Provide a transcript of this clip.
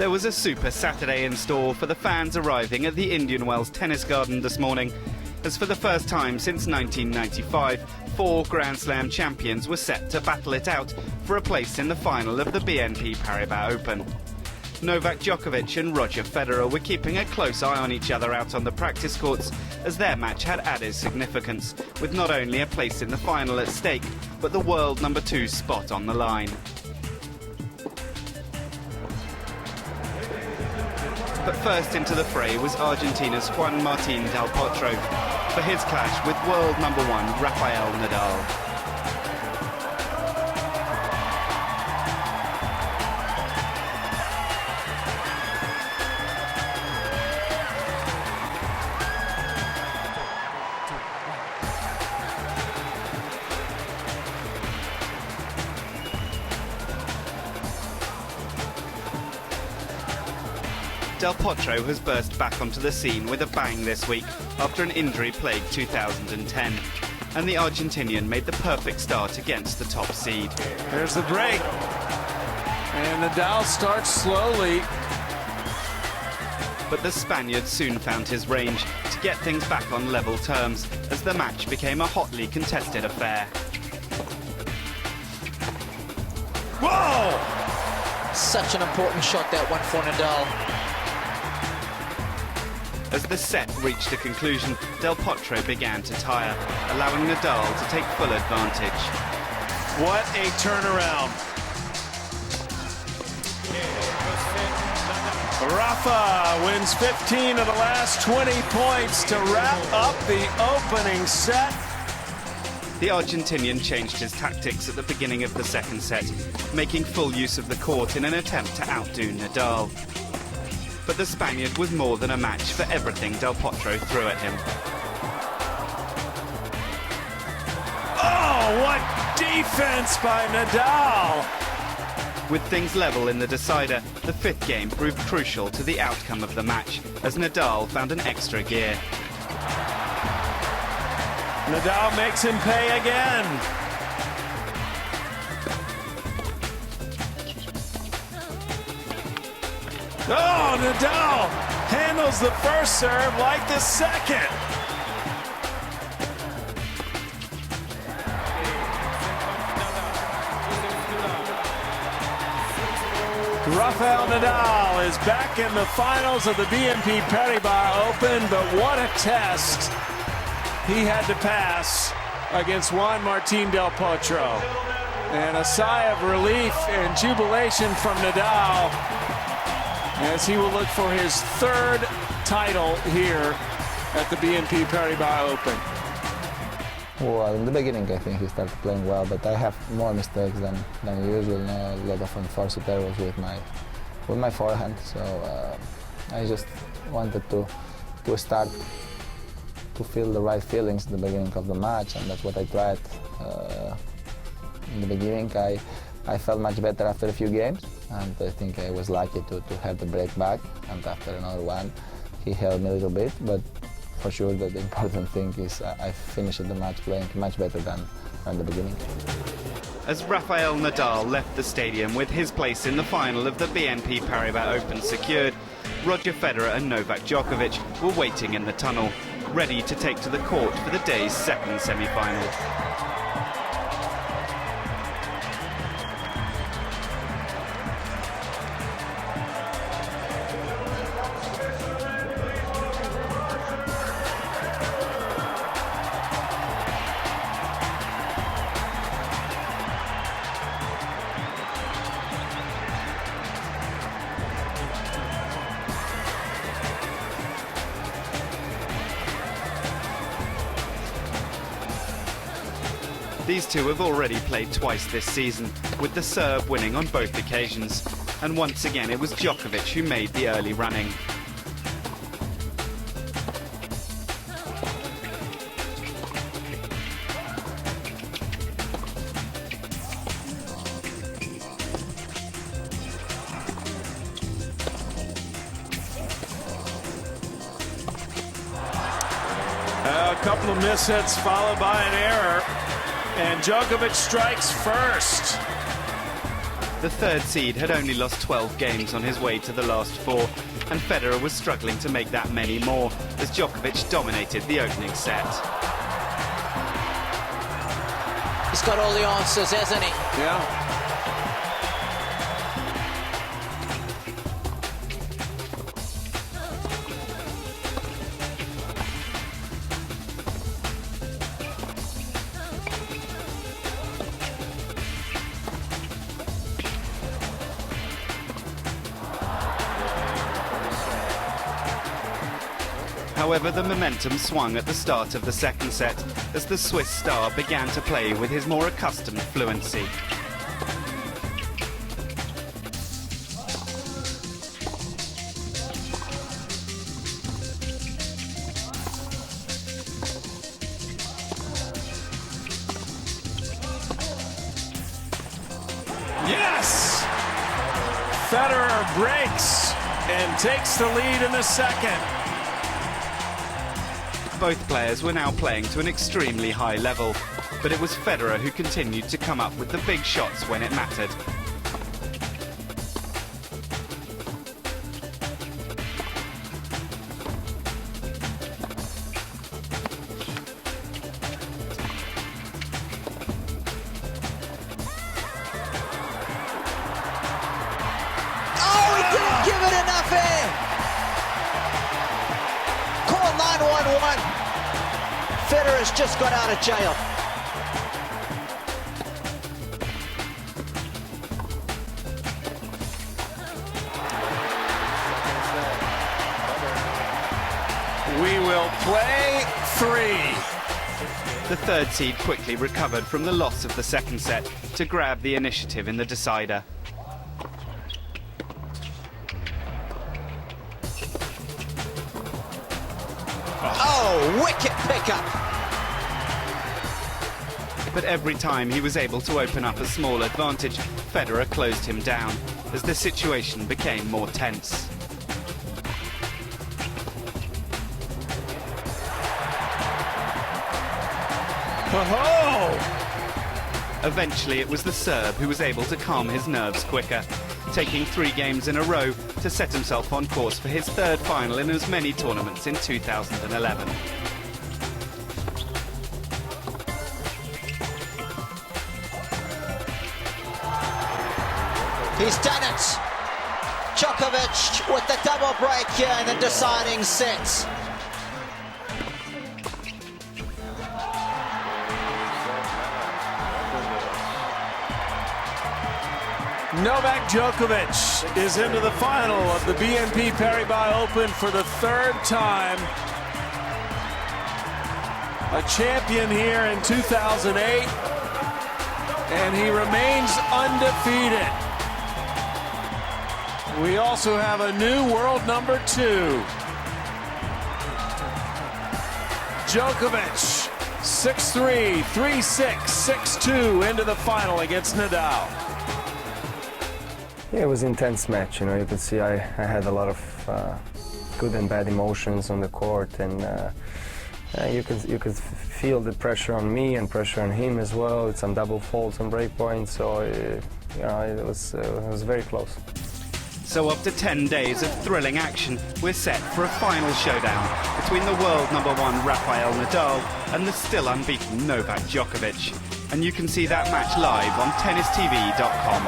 There was a super Saturday in store for the fans arriving at the Indian Wells Tennis Garden this morning, as for the first time since 1995, 4 Grand Slam champions were set to battle it out for a place in the final of the BNP Paribas Open. Novak Djokovic and Roger Federer were keeping a close eye on each other out on the practice courts, as their match had added significance, with not only a place in the final at stake, but the world #2 spot on the line. But first into the fray was Argentina's Juan Del Potro for his clash with world #1 Rafael Nadal. Del Potro has burst back onto the scene with a bang this week after an injury-plagued 2010. And the Argentinian made the perfect start against the top seed. There's the break. And Nadal starts slowly. But the Spaniard soon found his range to get things back on level terms as the match became a hotly contested affair. Whoa! Such an important shot, that one for Nadal. As the set reached a conclusion, Del Potro began to tire, allowing Nadal to take full advantage. What a turnaround. Rafa wins 15 of the last 20 points to wrap up the opening set. The Argentinian changed his tactics at the beginning of the second set, making full use of the court in an attempt to outdo Nadal. But the Spaniard was more than a match for everything Del Potro threw at him. Oh, what defense by Nadal! With things level in the decider, the 5th game proved crucial to the outcome of the match, as Nadal found an extra gear. Nadal makes him pay again. Oh, Nadal handles the first serve like the second. Rafael Nadal is back in the finals of the BNP Paribas Open, but what a test he had to pass against Juan Del Potro. And a sigh of relief and jubilation from Nadal, as he will look for his 3rd title here at the BNP Paribas Open. Well, in the beginning I think he started playing well, but I have more mistakes than usual. A lot of unforced errors with my forehand, so I just wanted to start to feel the right feelings at the beginning of the match, and that's what I tried. In the beginning I felt much better after a few games, and I think I was lucky to have the break back, and after another one he held me a little bit, but for sure that the important thing is I finished the match playing much better than the beginning. As Rafael Nadal left the stadium with his place in the final of the BNP Paribas Open secured, Roger Federer and Novak Djokovic were waiting in the tunnel, ready to take to the court for the day's 2nd semi-final. These two have already played twice this season, with the Serb winning on both occasions. And once again it was Djokovic who made the early running. A couple of mishits followed by an error, and Djokovic strikes first. The third seed had only lost 12 games on his way to the last 4, and Federer was struggling to make that many more as Djokovic dominated the opening set. He's got all the answers, hasn't he? Yeah. However, the momentum swung at the start of the second set as the Swiss star began to play with his more accustomed fluency. Yes! Federer breaks and takes the lead in the second. Both players were now playing to an extremely high level, but it was Federer who continued to come up with the big shots when it mattered. Oh, he didn't give it enough air! Call 911. Federer's just got out of jail. We will play 3. The third seed quickly recovered from the loss of the second set to grab the initiative in the decider. Oh, wicket pickup. But every time he was able to open up a small advantage, Federer closed him down as the situation became more tense. Oh! Eventually, it was the Serb who was able to calm his nerves quicker, taking 3 games in a row to set himself on course for his third final in as many tournaments in 2011. He's done it. Djokovic with the double break here in the deciding set. Novak Djokovic is into the final of the BNP Paribas Open for the 3rd time. A champion here in 2008, and he remains undefeated. We also have a new world number 2. Djokovic, 6-3, 3-6, 6-2 into the final against Nadal. Yeah, it was an intense match. You know, you could see I had a lot of good and bad emotions on the court, and you could feel the pressure on me and pressure on him as well. It's some double faults and break points, so you know, it was very close. So after 10 days of thrilling action, we're set for a final showdown between the world #1 Rafael Nadal and the still unbeaten Novak Djokovic. And you can see that match live on tennistv.com.